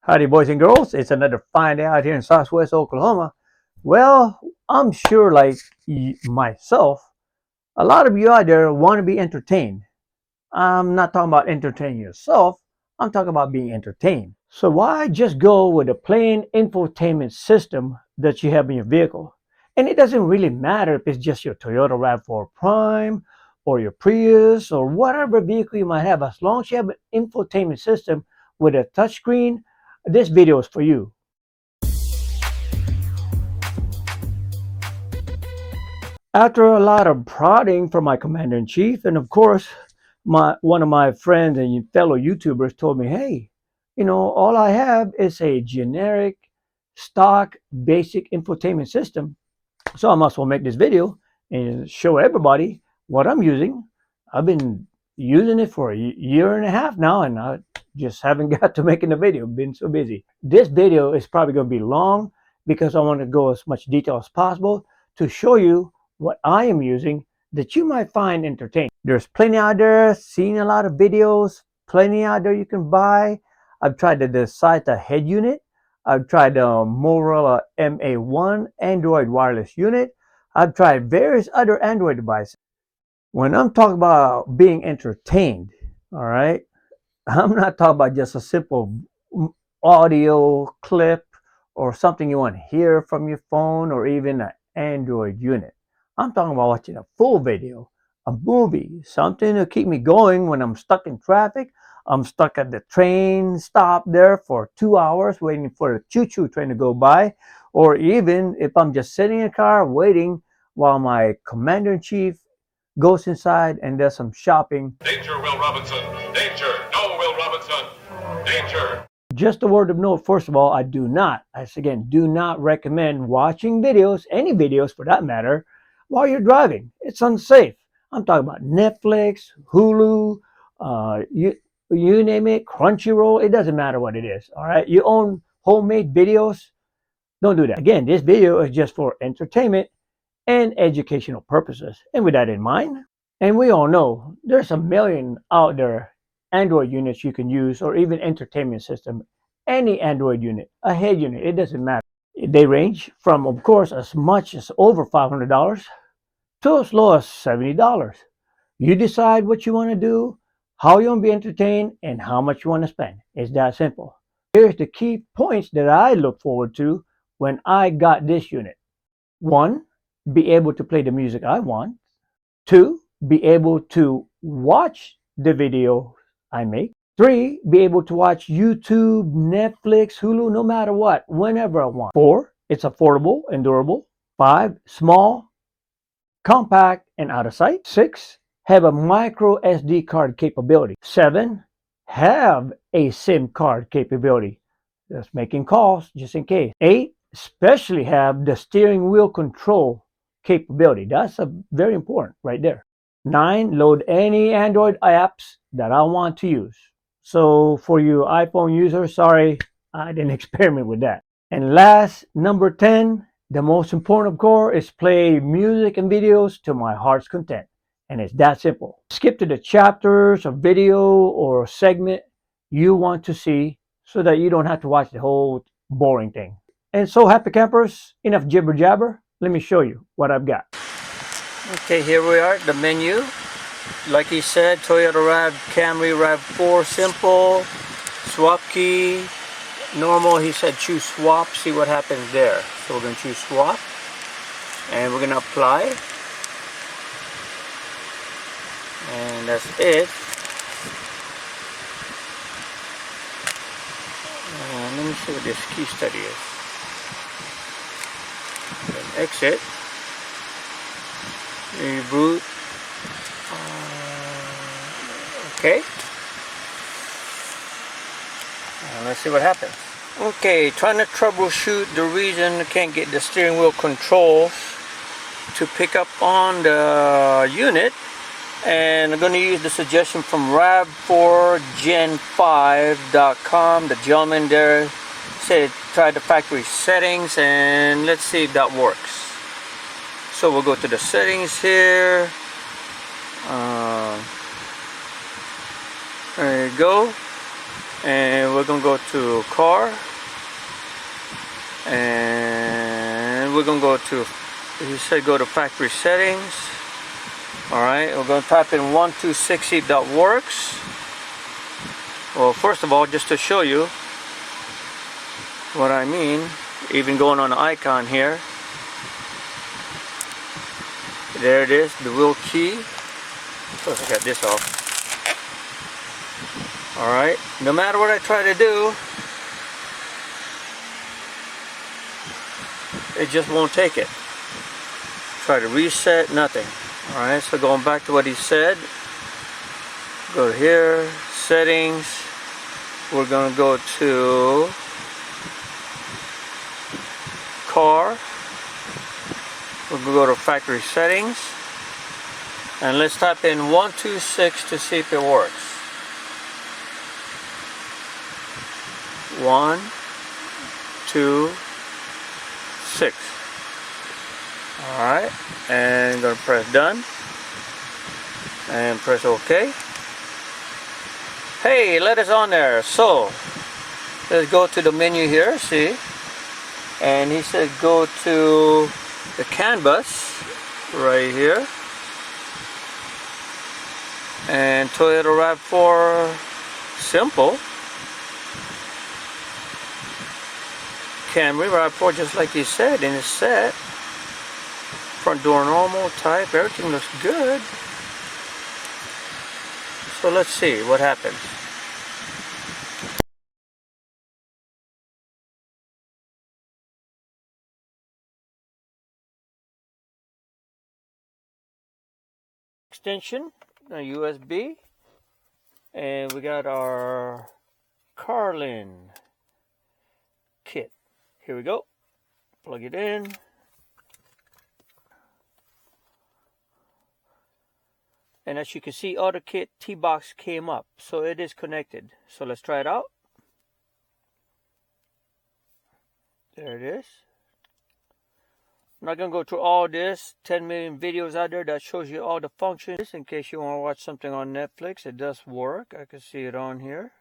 Howdy, boys and girls. It's another fine day out here in Southwest Oklahoma. Well, I'm sure, like myself, a lot of you out there want to be entertained. I'm not talking about entertaining yourself, I'm talking about being entertained. So, why just go with a plain infotainment system that you have in your vehicle? And it doesn't really matter if it's just your Toyota Rav4 Prime or your Prius or whatever vehicle you might have, as long as you have an infotainment system with a touchscreen. This video is for you. After a lot of prodding from my commander-in-chief, and of course, one of my friends and fellow YouTubers told me, hey, all I have is a generic, stock, basic infotainment system. So I might as well make this video and show everybody what I'm using. I've been using it for a year and a half now, and I just haven't got to making the video. Been so busy. This video is probably going to be long because I want to go as much detail as possible to show you what I am using that you might find entertaining. There's plenty out there, seen a lot of videos, plenty out there you can buy. I've tried the DASAITA head unit. I've tried the Motorola MA1 Android wireless unit. I've tried various other Android devices. When I'm talking about being entertained, all right, I'm not talking about just a simple audio clip or something you want to hear from your phone or even an Android unit. I'm talking about watching a full video, a movie, something to keep me going when I'm stuck in traffic. I'm stuck at the train stop there for 2 hours waiting for the choo-choo train to go by, or even if I'm just sitting in a car waiting while my commander-in-chief goes inside and does some shopping. Danger, Will Robinson. Danger. No, Will Robinson. Danger. Just a word of note, first of all, I do not recommend watching videos, any videos for that matter, while you're driving. It's unsafe. I'm talking about Netflix, Hulu, you name it, Crunchyroll. It doesn't matter what it is. All right, you own homemade videos, don't do that. Again, this video is just for entertainment and educational purposes. And with that in mind, and we all know there's a million out there Android units you can use, or even entertainment system. Any Android unit, a head unit, it doesn't matter. They range from, of course, as much as over $500 to as low as $70. You decide what you want to do, how you want to be entertained, and how much you want to spend. It's that simple. Here's the key points that I look forward to when I got this unit. 1, be able to play the music I want. 2, be able to watch the video I make. 3, be able to watch YouTube, Netflix, Hulu, no matter what, whenever I want. 4, it's affordable and durable. 5, small, compact, and out of sight. 6, have a micro SD card capability. 7, have a SIM card capability. Just making calls just in case. 8, especially have the steering wheel control capability. That's very important right there. 9, load any Android apps that I want to use. So for you iPhone users, sorry, I didn't experiment with that. And last, number 10, the most important of course, is play music and videos to my heart's content. And it's that simple. Skip to the chapters or video or segment you want to see so that you don't have to watch the whole boring thing. And so, happy campers, enough jibber jabber. Let me show you what I've got. Okay, here we are, the menu. Like he said, Toyota Camry RAV4 simple, swap key, normal. He said choose swap, see what happens there. So we're going to choose swap and we're going to apply, and that's it. And let me see what this key study is. Then exit, reboot. Okay, let's see what happens. Okay, trying to troubleshoot the reason I can't get the steering wheel controls to pick up on the unit, and I'm going to use the suggestion from Rav4Gen5.com. The gentleman there said try the factory settings, and let's see if that works. So we'll go to the settings here. There you go. And we're gonna go to car, and we're gonna go to, he said go to factory settings. Alright, we're gonna type in 1260.works. Well, first of all, just to show you what I mean, even going on the icon here, there it is, the wheel key. Of course I got this off. Alright, no matter what I try to do, it just won't take it. Try to reset, nothing. Alright, so going back to what he said, go here, settings, we're going to go to car, we're going to go to factory settings, and let's type in 126 to see if it works. 1, 2, 6. Alright, and I'm going to press done and press OK. Hey, let us on there. So let's go to the menu here, see, and he said go to the canvas right here, and Toyota RAV4 simple Camry RAV4, just like he said in his set. Front door normal type, everything looks good. So let's see what happens. Extension, a USB, and we got our CARLINKit. Here we go. Plug it in. And as you can see, AutoKit T-Box came up, so it is connected. So let's try it out. There it is. I'm not going to go through all this. 10 million videos out there that shows you all the functions. In case you want to watch something on Netflix, it does work. I can see it on here.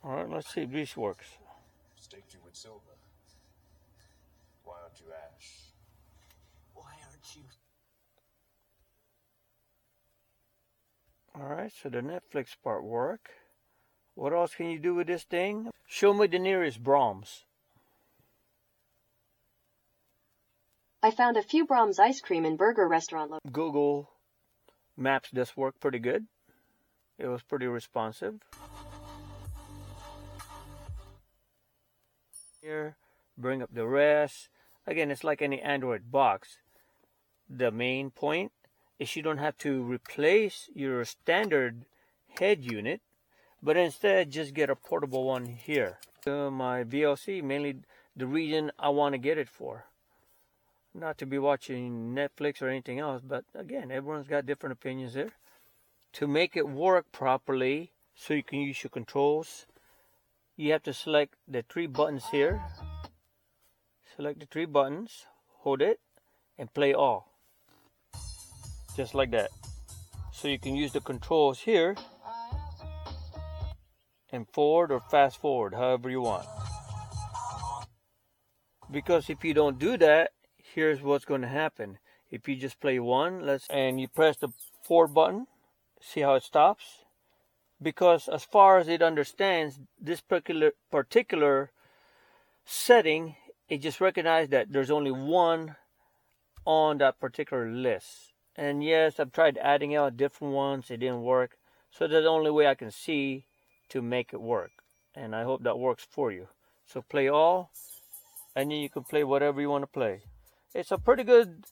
Alright, let's see if this works. Staked you with silver. Why aren't you ash? Why aren't you? Alright, so the Netflix part work. What else can you do with this thing? Show me the nearest Brahms. I found a few Brahms ice cream and burger restaurant. Google Maps does work pretty good. It was pretty responsive. Here, bring up the rest. Again, it's like any Android box. The main point is you don't have to replace your standard head unit, but instead just get a portable one here. My VLC, mainly the reason I want to get it for. Not to be watching Netflix or anything else, but again, everyone's got different opinions there. To make it work properly, so you can use your controls, you have to select the 3 buttons here. Select the 3 buttons, hold it, and play all. Just like that. So you can use the controls here and forward or fast forward, however you want. Because if you don't do that, here's what's going to happen. If you just play one, and you press the forward button, see how it stops? Because as far as it understands this particular setting, it just recognized that there's only one on that particular list. And yes, I've tried adding out different ones, it didn't work. So that's the only way I can see to make it work. And I hope that works for you. So play all, and then you can play whatever you want to play. It's a pretty good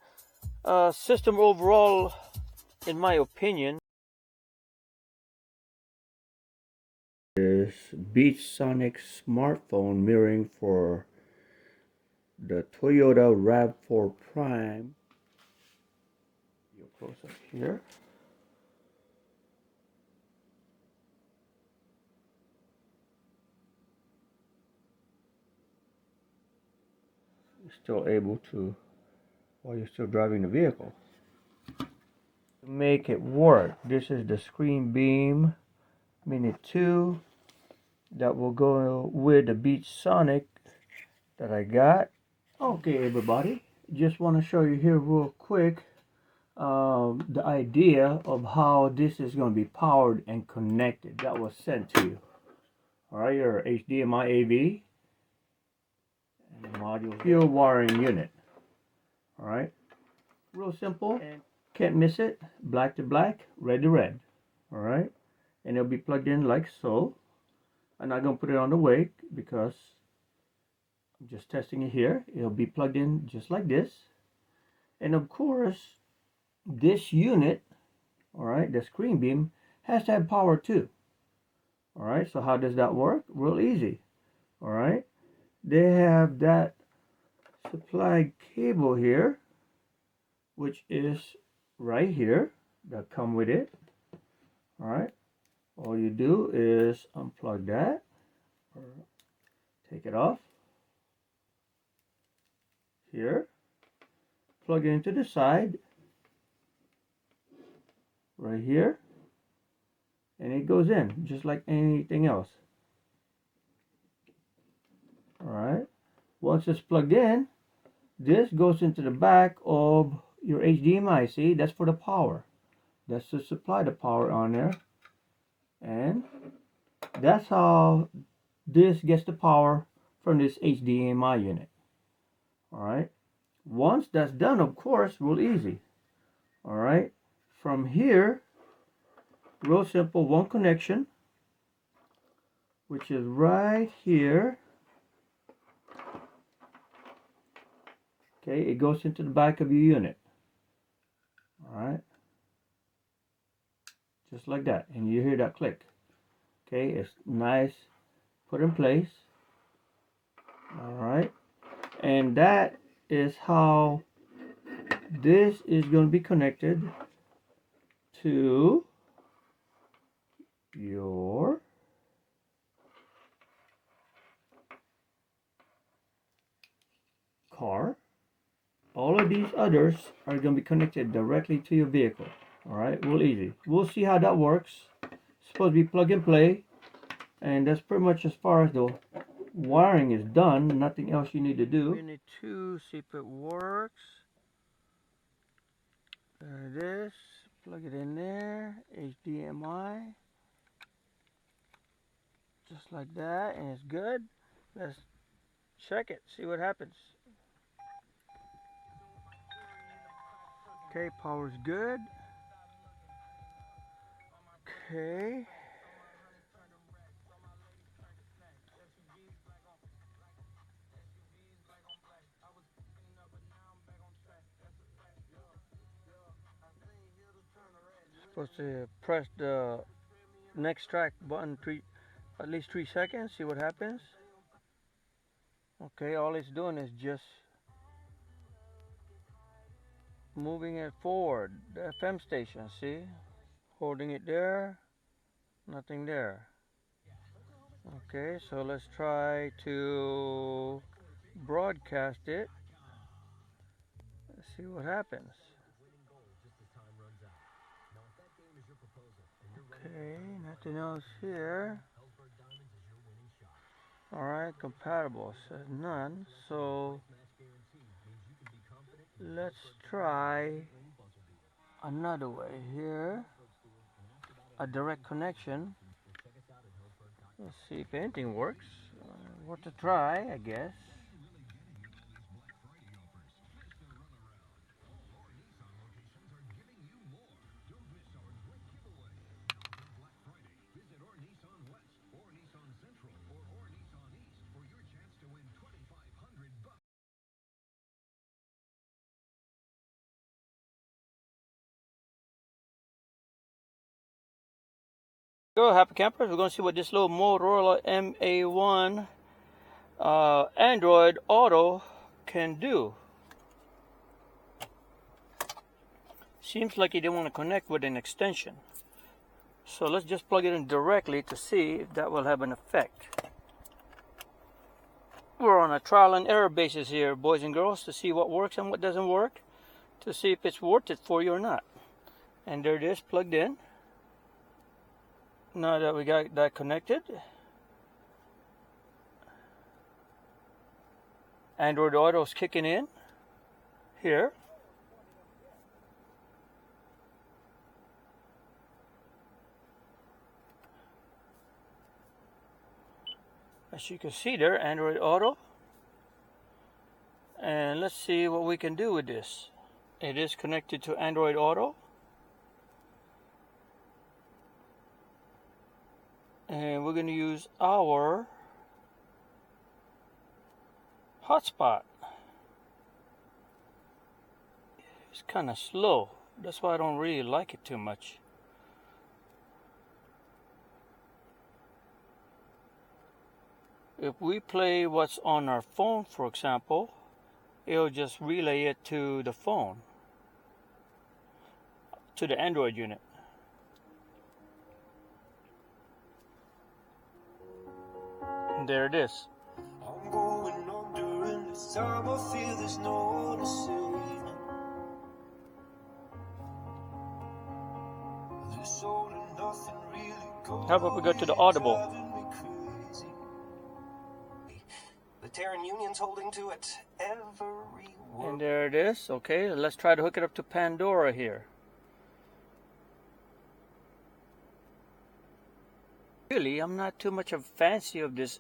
system overall, in my opinion. This BEATSONIC smartphone mirroring for the Toyota RAV4 Prime. Close up here. You're still able to, while you're still driving the vehicle. To make it work, this is the screen beam Mini 2 that will go with the BEATSONIC that I got. Okay, everybody, just want to show you here real quick the idea of how this is going to be powered and connected. That was sent to you. Alright, your HDMI AV and the module field wiring unit. Alright, real simple, can't miss it. Black to black, red to red. Alright, and it'll be plugged in like so. I'm not going to put it on the wake because I'm just testing it here. It'll be plugged in just like this. And of course, this unit, alright, the screen beam, has to have power too. Alright, so how does that work? Real easy. Alright, they have that supply cable here, which is right here, that come with it. Alright, all you do is unplug that, or take it off here, plug it into the side, right here, and it goes in just like anything else. Alright, once it's plugged in, this goes into the back of your HDMI. See, that's for the power. That's to supply the power on there. And that's how this gets the power from this HDMI unit. Alright, once that's done, of course, real easy. Alright, from here, real simple, one connection, which is right here. Okay, it goes into the back of your unit. Alright, just like that, and you hear that click. Okay, it's nice, put in place. Alright, and that is how this is going to be connected to your car. All of these others are going to be connected directly to your vehicle. Alright, real easy. We'll see how that works. It's supposed to be plug and play. And that's pretty much as far as the wiring is done. Nothing else you need to do. We need to see if it works. There it is. Plug it in there. HDMI. Just like that. And it's good. Let's check it. See what happens. Okay, power's good. Okay. Supposed to press the next track button at least 3 seconds. See what happens. Okay, all it's doing is just moving it forward. The FM station, see? Holding it there, nothing there. Okay, so let's try to broadcast it. Let's see what happens. Okay, nothing else here. Alright, compatible says none. So let's try another way here. A direct connection. Let's see if anything works. What to try, I guess. Go, happy campers. We're going to see what this little Motorola MA1 Android Auto can do. Seems like you didn't want to connect with an extension. So let's just plug it in directly to see if that will have an effect. We're on a trial and error basis here, boys and girls, to see what works and what doesn't work, to see if it's worth it for you or not. And there it is, plugged in. Now that we got that connected, Android Auto is kicking in here. As you can see there, Android Auto. And let's see what we can do with this. It is connected to Android Auto. And we're going to use our hotspot. It's kind of slow. That's why I don't really like it too much. If we play what's on our phone, for example, it'll just relay it to the phone, to the Android unit. And there it is. I'm going under, and this time I feel there's no one to save me. This all and nothing really goes. How about we go to the Audible? The Terran Union's holding to it every word. And there it is. Okay, let's try to hook it up to Pandora here. Really, I'm not too much of a fancy of this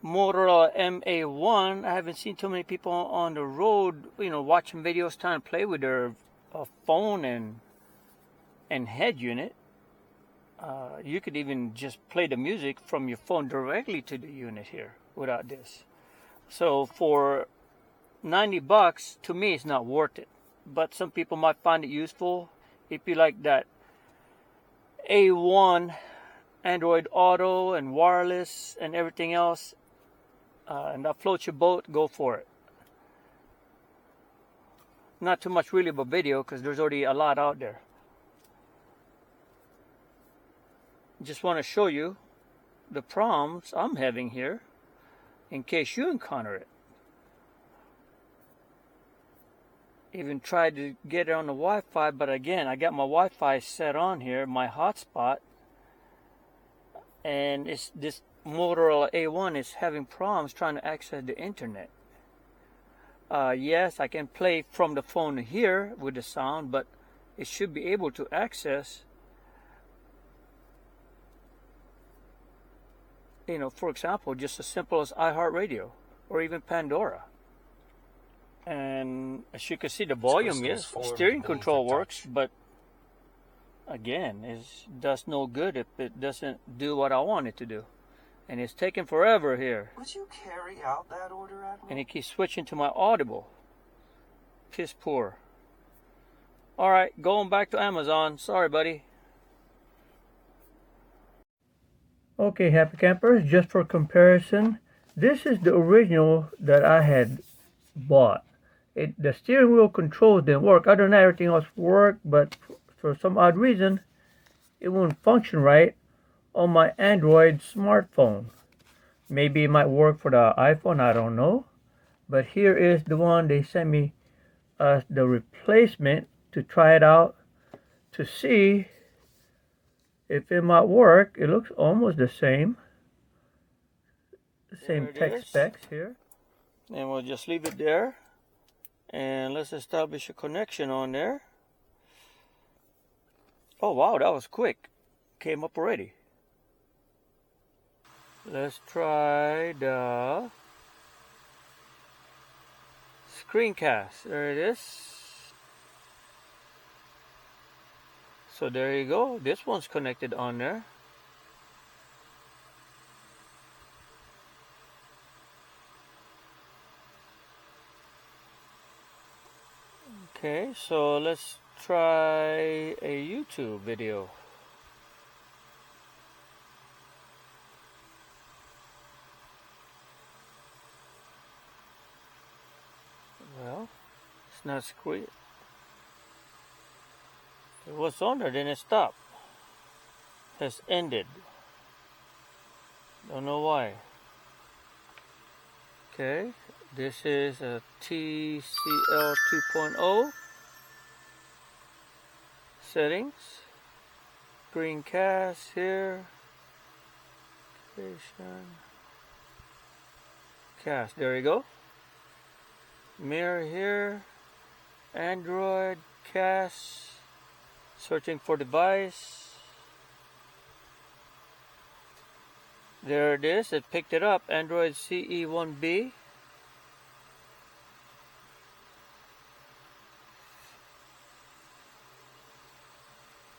Motorola MA1. I haven't seen too many people on the road, you know, watching videos trying to play with their phone and head unit. You could even just play the music from your phone directly to the unit here without this. So for $90, to me, it's not worth it. But some people might find it useful if you like that A1 Android Auto and wireless and everything else, and that floats your boat. Go for it. Not too much really about video because there's already a lot out there. Just want to show you the problems I'm having here in case you encounter it. Even tried to get it on the Wi-Fi, but again, I got my Wi-Fi set on here, my hotspot, and it's this Motorola A1 is having problems trying to access the internet. Yes, I can play from the phone here with the sound, but it should be able to access, you know, for example, just as simple as iHeartRadio or even Pandora. And as you can see, the volume is steering control works, but again, it does no good if it doesn't do what I want it to do. And it's taking forever here. Would you carry out that order, Admiral? And it keeps switching to my Audible. Piss poor. Alright, going back to Amazon. Sorry, buddy. Okay, happy campers, just for comparison, this is the original that I had bought. The steering wheel controls didn't work. Other than that, everything else worked, but for some odd reason, it wouldn't function right on my Android smartphone. Maybe it might work for the iPhone, I don't know. But here is the one they sent me, the replacement, to try it out to see if it might work. It looks almost the same. The same tech specs here. And we'll just leave it there. And let's establish a connection on there. Oh wow, that was quick. Came up already. Let's try the screencast. There it is. So there you go. This one's connected on there. Okay, so let's try a YouTube video. Well, it's not squeeze. It was on there, then it stopped. Has ended. Don't know why. Okay, this is a TCL 2.0 settings. Screencast here. Cast, there you go. Mirror here. Android, cast. Searching for device. There it is. It picked it up. Android CE1B.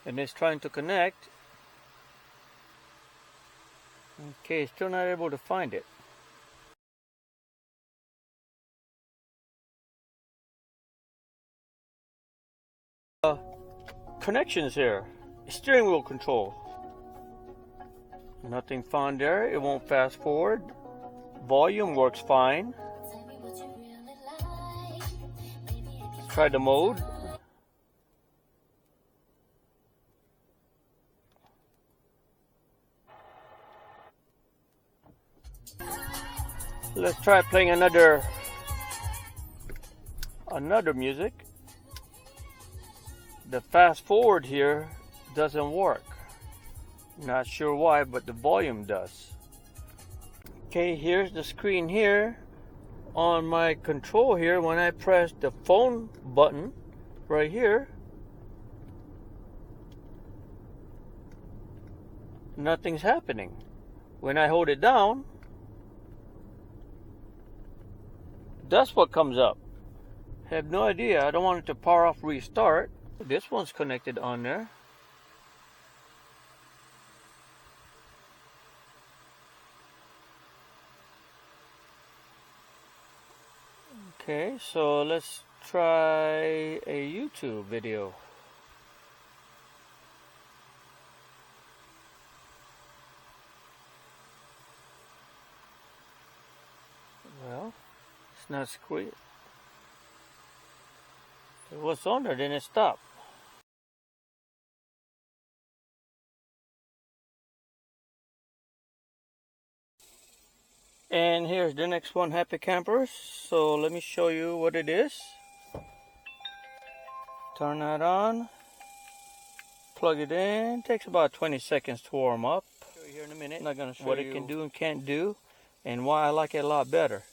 And it's trying to connect. Okay, still not able to find it. Connections here. Steering wheel control. Nothing found there. It won't fast forward. Volume works fine. Let's try the mode. Let's try playing another music. The fast forward here doesn't work. Not sure why, but the volume does. Okay, here's the screen here. On my control here, when I press the phone button right here, nothing's happening. When I hold it down, that's what comes up. Have no idea. I don't want it to power off, restart. This one's connected on there. Okay, so let's try a YouTube video. Well, it's not squeezed. It was on there, then it stopped. And here's the next one, Happy Campers. So let me show you what it is. Turn that on. Plug it in. Takes about 20 seconds to warm up. Show you here in a minute. I'm not going to show what it can do and can't do, and why I like it a lot better.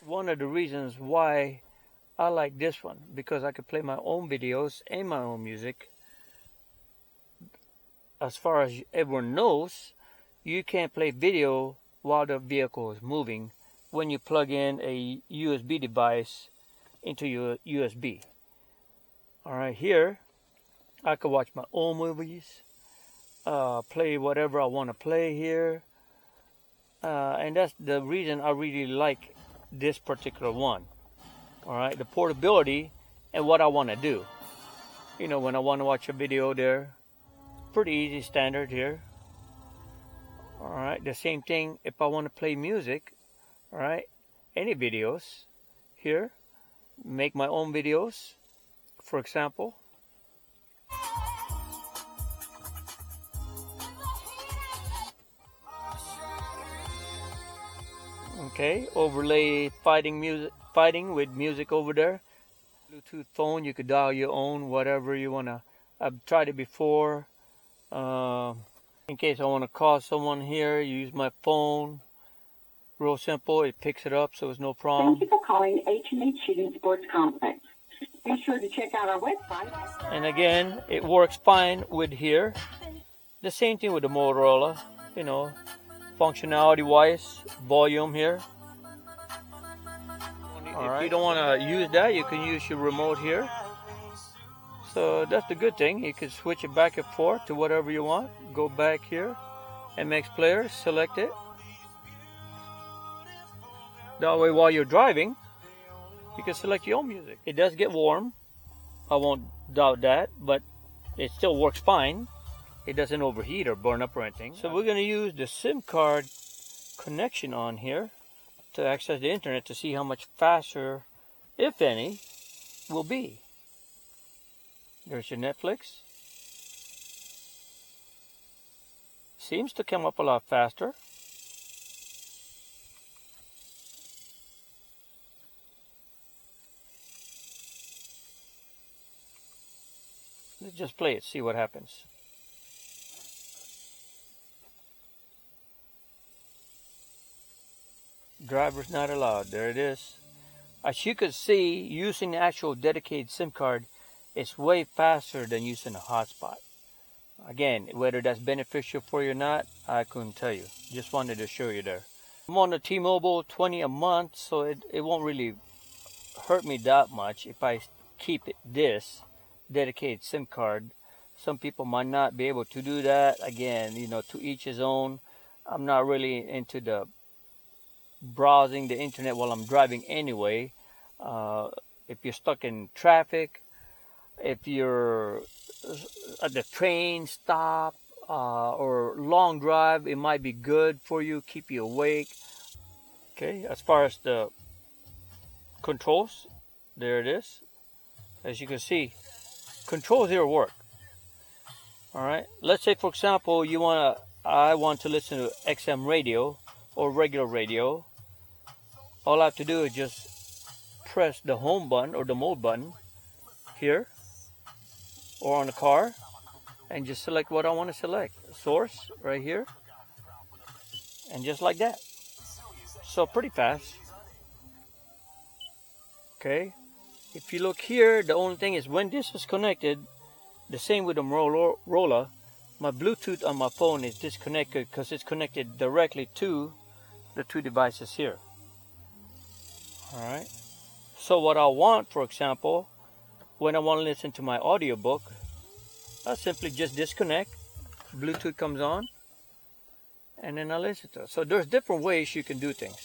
One of the reasons why I like this one, because I can play my own videos and my own music. As far as everyone knows, you can't play video while the vehicle is moving when you plug in a USB device into your USB. Alright, here I can watch my own movies, play whatever I want to play here, and that's the reason I really like this particular one. Alright, the portability and what I want to do. You know, when I want to watch a video there, pretty easy, standard here. Alright, the same thing if I want to play music, alright, any videos here, make my own videos, for example. Okay, overlay fighting with music over there. Bluetooth phone, you could dial your own, whatever you want to. I've tried it before. In case I want to call someone here, use my phone. Real simple, it picks it up, so there's no problem. Thank you for calling H&H Shooting Sports Complex. Be sure to check out our website. And again, it works fine with here. The same thing with the Motorola, you know, functionality-wise, volume here. If you don't want to use that, you can use your remote here. So that's the good thing. You can switch it back and forth to whatever you want. Go back here, MX player, select it. That way while you're driving, you can select your own music. It does get warm. I won't doubt that, but it still works fine. It doesn't overheat or burn up or anything. So we're going to use the SIM card connection on here to access the internet to see how much faster, if any, will be. There's your Netflix. Seems to come up a lot faster. Let's just play it, see what happens. Drivers not allowed. There it is. As you can see, using the actual dedicated SIM card is way faster than using a hotspot. Again, whether that's beneficial for you or not, I couldn't tell you. Just wanted to show you there. I'm on the T-Mobile, $20 a month, so it won't really hurt me that much if I keep this dedicated SIM card. Some people might not be able to do that. Again, you know, to each his own. I'm not really into the browsing the internet while I'm driving anyway. If you're stuck in traffic, if you're at the train stop or long drive, it might be good for you, keep you awake. Okay, as far as the controls, there it is. As you can see, controls here work. All right, let's say for example I want to listen to XM radio or regular radio. All I have to do is just press the home button or the mode button here or on the car and just select what I want to select. Source right here, and just like that. So pretty fast. Okay, if you look here, the only thing is when this is connected, the same with the MOTOROla, my Bluetooth on my phone is disconnected because it's connected directly to the two devices here. Alright, so what I want, for example, when I want to listen to my audiobook, I simply just disconnect, Bluetooth comes on, and then I listen to it. So there's different ways you can do things.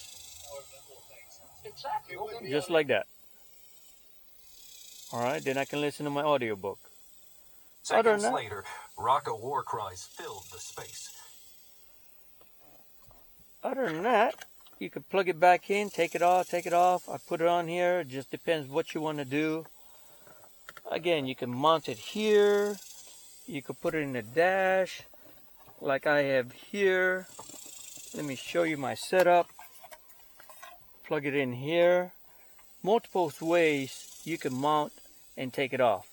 Just like that. Alright, then I can listen to my audiobook. Seconds later, rocket war cries filled the space. Other than that, you can plug it back in, take it off. I put it on here. It just depends what you want to do. Again, you can mount it here. You can put it in the dash, like I have here. Let me show you my setup. Plug it in here. Multiple ways you can mount and take it off.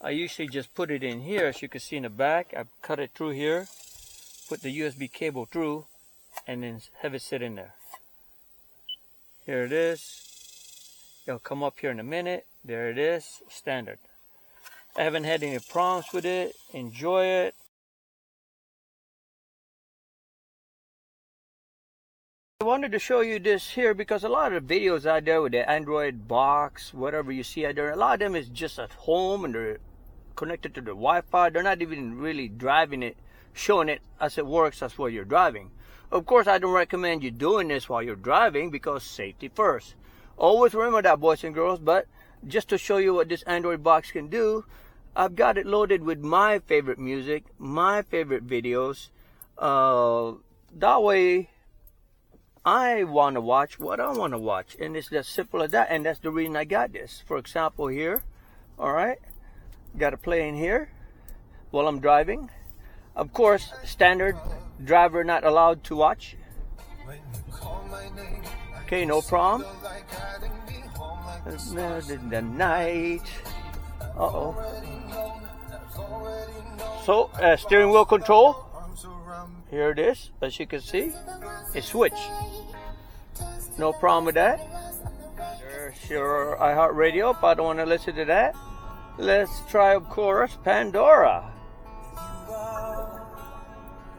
I usually just put it in here, as you can see in the back. I cut it through here, put the USB cable through, and then have it sit in there. Here it is. It'll come up here in a minute. There it is, standard. I haven't had any problems with it. Enjoy it. I wanted to show you this here because a lot of the videos out there with the Android box, whatever you see out there, a lot of them is just at home and they're connected to the Wi-Fi. They're not even really driving it, showing it as it works as while you're driving. Of course, I don't recommend you doing this while you're driving because safety first. Always remember that, boys and girls. But just to show you what this Android box can do, I've got it loaded with my favorite music, my favorite videos. That way, I want to watch what I want to watch, and it's as simple as that. And that's the reason I got this. For example, here, all right, got to play in here while I'm driving. Of course, standard driver not allowed to watch. Okay, no problem. The night. So steering wheel control. Here it is, as you can see, it's switch. No problem with that. There's your iHeartRadio. If I don't want to listen to that, let's try, of course, Pandora.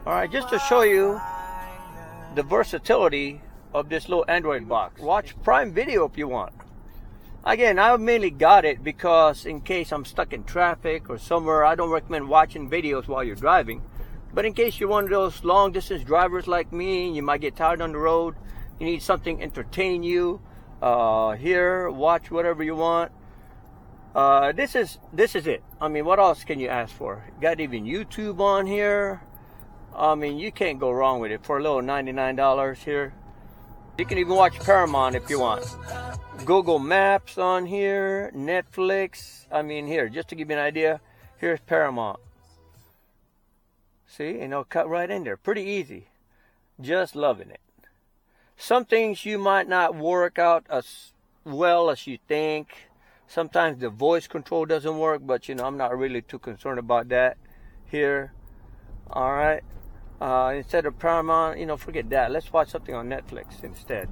Alright, just to show you the versatility of this little Android box. Watch Prime Video if you want. Again, I mainly got it because in case I'm stuck in traffic or somewhere, I don't recommend watching videos while you're driving. But in case you're one of those long distance drivers like me, you might get tired on the road, you need something to entertain you, here, watch whatever you want. This is it. I mean, what else can you ask for? Got even YouTube on here. I mean, you can't go wrong with it for a little $99 here. You can even watch Paramount if you want. Google Maps on here, Netflix. I mean, here, just to give you an idea, here's Paramount. See, and it'll cut right in there. Pretty easy. Just loving it. Some things you might not work out as well as you think. Sometimes the voice control doesn't work, but you know, I'm not really too concerned about that here. All right. Instead of Paramount, you know, forget that. Let's watch something on Netflix instead.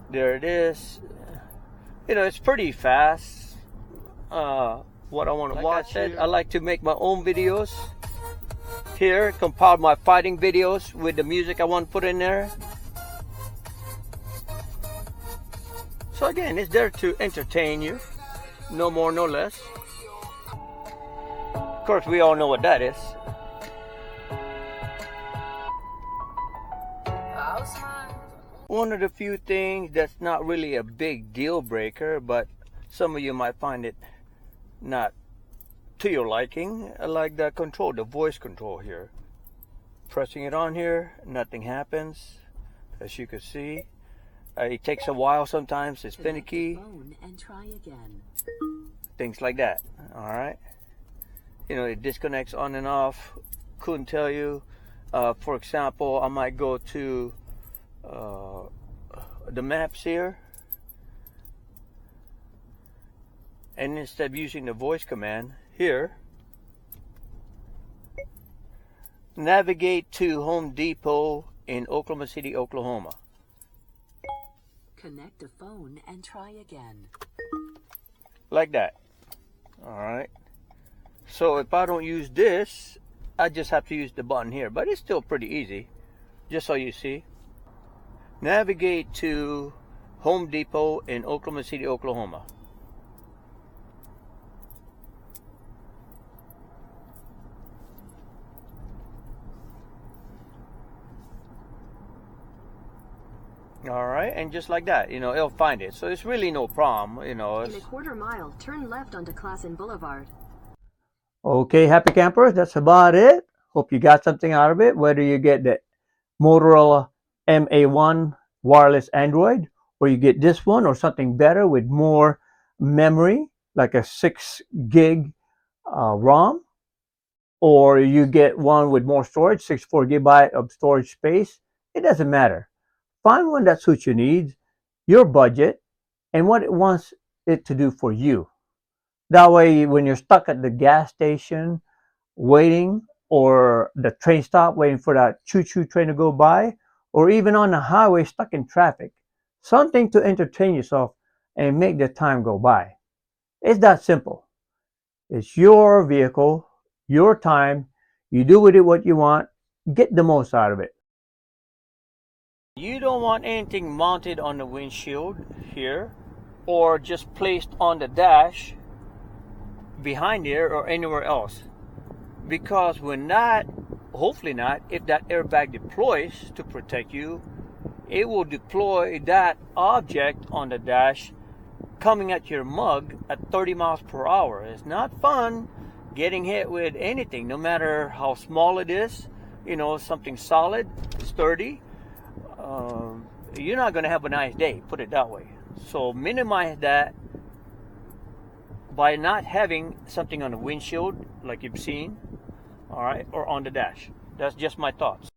There it is. You know, it's pretty fast. What I want to watch it. I like to make my own videos. Here, compile my fighting videos with the music I want to put in there. So again, it's there to entertain you. No more, no less. Of course, we all know what that is. One of the few things that's not really a big deal breaker, but some of you might find it not to your liking, like the control, the voice control here. Pressing it on here, nothing happens, as you can see. It takes a while sometimes, it's finicky. And try again. Things like that, alright? You know, it disconnects on and off, couldn't tell you. For example, I might go to the maps here, and instead of using the voice command here, navigate to Home Depot in Oklahoma City, Oklahoma. Connect a phone and try again. Like that. Alright. So if I don't use this, I just have to use the button here, but it's still pretty easy, just so you see. Navigate to Home Depot in Oklahoma City, Oklahoma. Alright, and just like that, you know, it'll find it. So it's really no problem, you know. In a quarter mile, turn left onto Classen Boulevard. Okay, happy campers, that's about it. Hope you got something out of it, whether you get the Motorola MA1 wireless Android, or you get this one or something better with more memory, like a 6 gig ROM, or you get one with more storage, 64 gigabyte of storage space. It doesn't matter. Find one that suits your needs, your budget, and what it wants it to do for you. That way, when you're stuck at the gas station waiting, or the train stop waiting for that choo-choo train to go by, or even on the highway stuck in traffic, something to entertain yourself and make the time go by. It's that simple. It's your vehicle, your time. You do with it what you want. Get the most out of it. You don't want anything mounted on the windshield here, or just placed on the dash behind here or anywhere else, because when that, hopefully not, if that airbag deploys to protect you, it will deploy that object on the dash coming at your mug at 30 miles per hour. It's not fun getting hit with anything, no matter how small it is, you know, something solid, sturdy. You're not going to have a nice day, put it that way. So minimize that by not having something on the windshield like you've seen, all right, or on the dash. That's just my thoughts.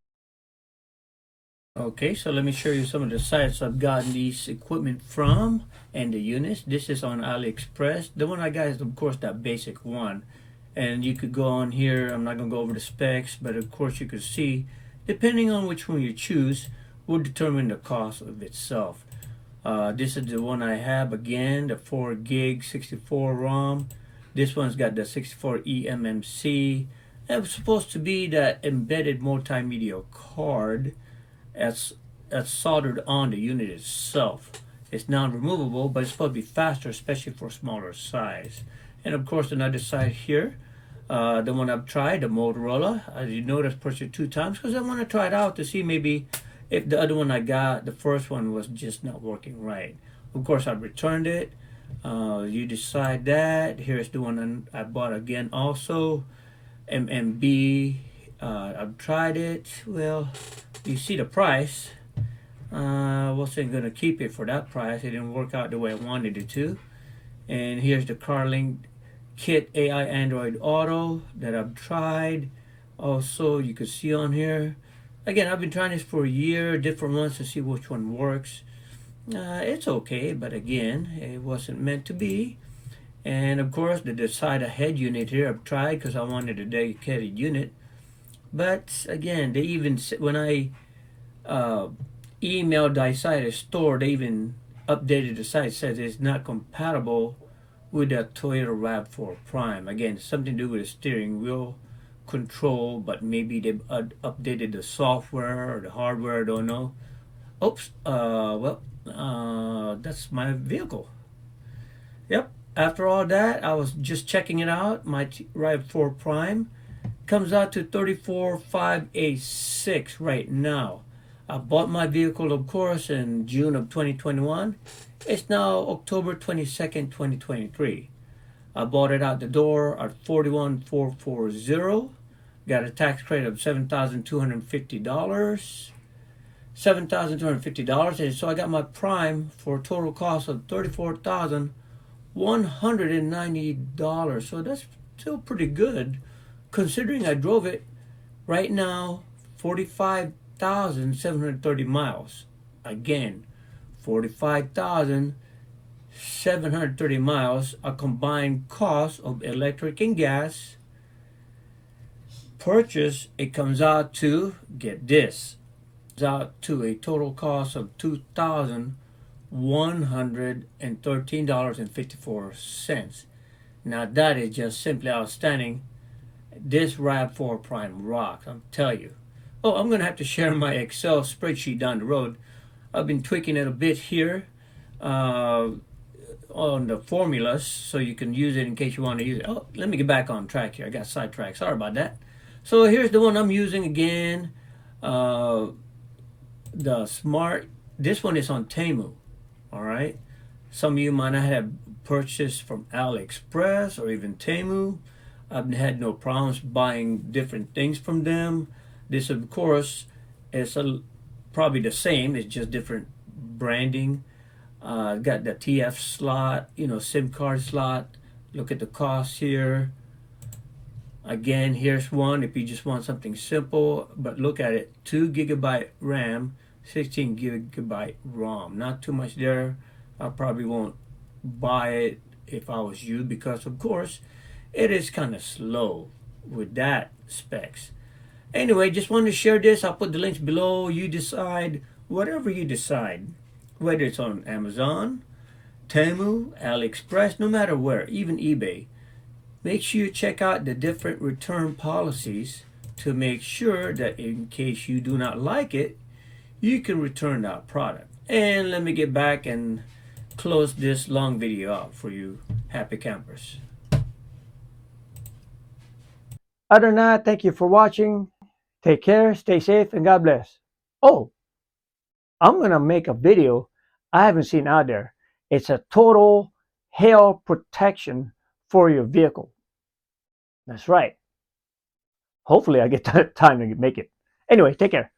Okay, so let me show you some of the sites I've gotten these equipment from and the units. This is on AliExpress. The one I got is, of course, that basic one. And you could go on here. I'm not going to go over the specs, but of course you could see, depending on which one you choose, will determine the cost of itself. This is the one I have, again, the 4 gig 64 ROM. This one's got the 64 eMMC. That was supposed to be that embedded multimedia card that's soldered on the unit itself. It's non-removable, but it's supposed to be faster, especially for smaller size. And of course, another side here, the one I've tried, the Motorola. As you notice, purchased it 2 times because I want to try it out to see maybe if the other one I got, the first one, was just not working right. Of course, I returned it. You decide that. Here's the one I bought again also. MMB. I've tried it. Well, you see the price. Wasn't going to keep it for that price. It didn't work out the way I wanted it to. And here's the CARLINKIT AI Android Auto that I've tried. Also, you can see on here. Again, I've been trying this for a year, different ones, to see which one works. It's okay, but again, it wasn't meant to be. And of course, the DASAITA head unit here I've tried because I wanted a dedicated unit. But again, they even when I emailed DASAITA store. They even updated the site, says it's not compatible with the Toyota RAV4 Prime. Again, something to do with the steering wheel control, but maybe they updated the software or the hardware, I don't know. Oops, that's my vehicle. Yep, after all that, I was just checking it out. My RAV4 Prime comes out to $34,586 right now. I bought my vehicle, of course, in June of 2021. It's now October 22nd, 2023. I bought it out the door at $41,440. Got a tax credit of $7,250. $7,250, and so I got my Prime for a total cost of $34,190. So that's still pretty good, considering I drove it right now 45,730 miles. Again, 45,730 miles, a combined cost of electric and gas. Purchase, it comes out to, get this, out to a total cost of $2,113.54. Now that is just simply outstanding. This RAV4 Prime rocks, I'm telling you. Oh, I'm going to have to share my Excel spreadsheet down the road. I've been tweaking it a bit here on the formulas so you can use it in case you want to use it. Oh, let me get back on track here. I got sidetracked. Sorry about that. So here's the one I'm using again. The Smart, this one is on Temu. All right, some of you might not have purchased from AliExpress or even Temu. I've had no problems buying different things from them. This, of course, is probably the same. It's just different branding. Got the TF slot, SIM card slot. Look at the cost here. Again, here's one if you just want something simple, but look at it. 2 GB RAM, 16 GB ROM. Not too much there. I probably won't buy it if I was you, because of course it is kind of slow with that specs. Anyway, just wanted to share this. I'll put the links below. You decide, whatever you decide, whether it's on Amazon, Temu, AliExpress, no matter where, even eBay. Make sure you check out the different return policies to make sure that in case you do not like it, you can return that product. And let me get back and close this long video out for you happy campers. Other than that, thank you for watching. Take care, stay safe, and God bless. Oh, I'm going to make a video I haven't seen out there. It's a total hail protection for your vehicle. That's right. Hopefully I get time to make it. Anyway, take care.